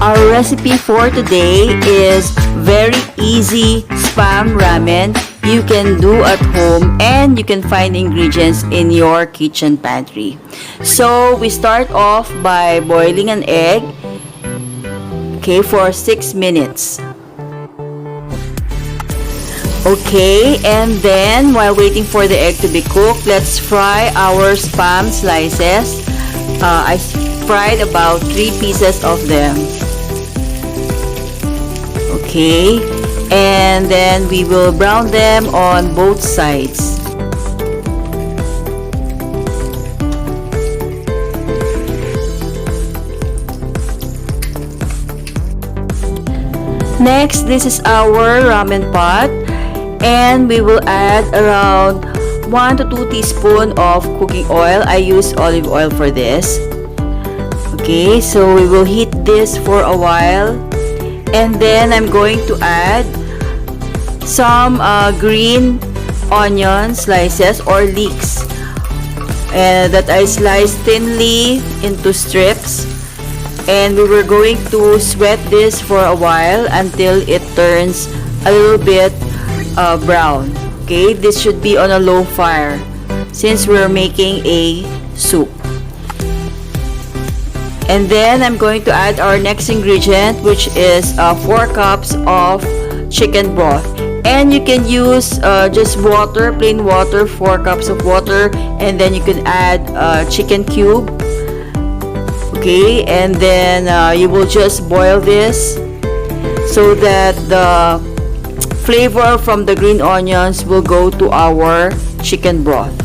Our recipe for today is very easy spam ramen you can do at home, and you can find ingredients in your kitchen pantry. So we start off by boiling an egg, okay, for 6 minutes. Okay, and then while waiting for the egg to be cooked, let's fry our spam slices. I fried about 3 pieces of them. Okay, and then we will brown them on both sides. Next, this is our ramen pot, and we will add around 1 to 2 teaspoons of cooking oil. I use olive oil for this. Okay, so we will heat this for a while, and then I'm going to add some green onion slices or leeks that I sliced thinly into strips, and we were going to sweat this for a while until it turns a little bit brown. Okay, this should be on a low fire since we're making a soup. And then I'm going to add our next ingredient, which is 4 cups of chicken broth. And you can use just water, plain water, 4 cups of water, and then you can add chicken cube. Okay, and then you will just boil this so that the flavor from the green onions will go to our chicken broth.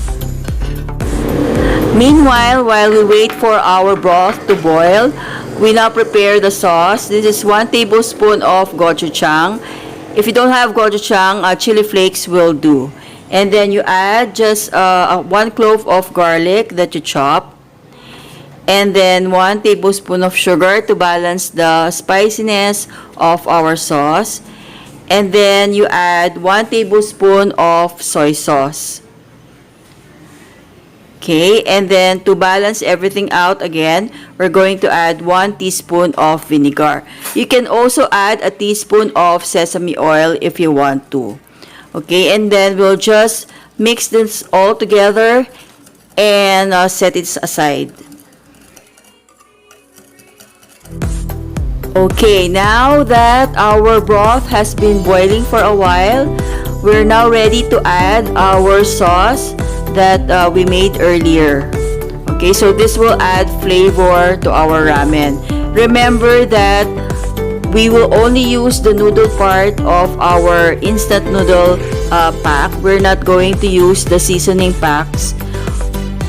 Meanwhile, while we wait for our broth to boil, we now prepare the sauce. This is 1 tablespoon of gochuchang. If you don't have gochuchang, chili flakes will do. And then you add just 1 clove of garlic that you chop. And then 1 tablespoon of sugar to balance the spiciness of our sauce. And then you add 1 tablespoon of soy sauce. Okay, and then to balance everything out again, we're going to add 1 teaspoon of vinegar. You can also add a teaspoon of sesame oil if you want to. Okay, and then we'll just mix this all together and set it aside. Okay, now that our broth has been boiling for a while, we're now ready to add our sauce that we made earlier. Okay, so this will add flavor to our ramen. Remember that we will only use the noodle part of our instant noodle pack. We're not going to use the seasoning packs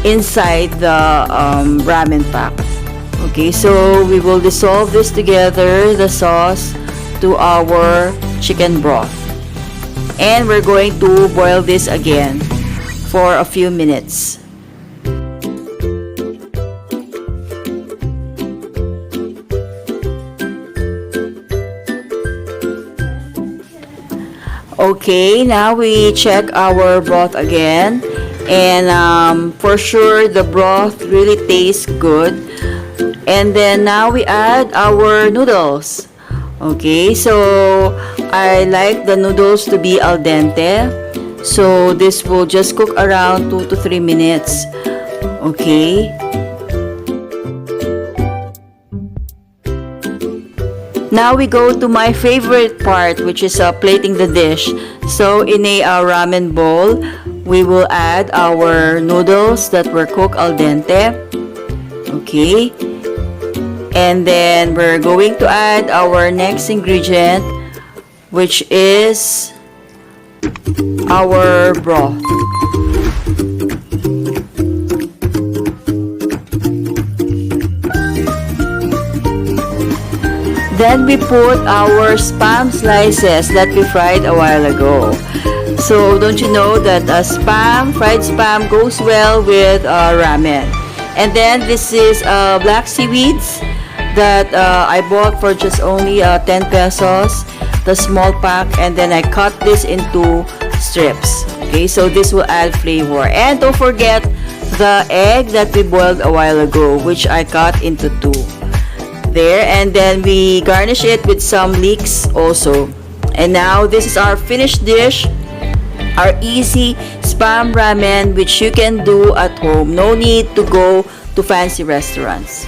inside the ramen pack. Okay, so we will dissolve this together, the sauce, to our chicken broth. And we're going to boil this again for a few minutes. Okay, now we check our broth again, and for sure the broth really tastes good. And then now we add our noodles. Okay, so I like the noodles to be al dente. So this will just cook around 2 to 3 minutes. Okay. Now we go to my favorite part, which is plating the dish. So in a ramen bowl, we will add our noodles that were cooked al dente. Okay. And then we're going to add our next ingredient, which is our broth. Then we put our spam slices that we fried a while ago. So don't you know that fried spam goes well with ramen. And then this is black seaweeds that I bought for just only 10 pesos, the small pack, and then I cut this into strips. Okay, so this will add flavor. And don't forget the egg that we boiled a while ago, which I cut into 2. there, and then we garnish it with some leeks also. And now this is our finished dish, our easy spam ramen, which you can do at home. No need to go to fancy restaurants.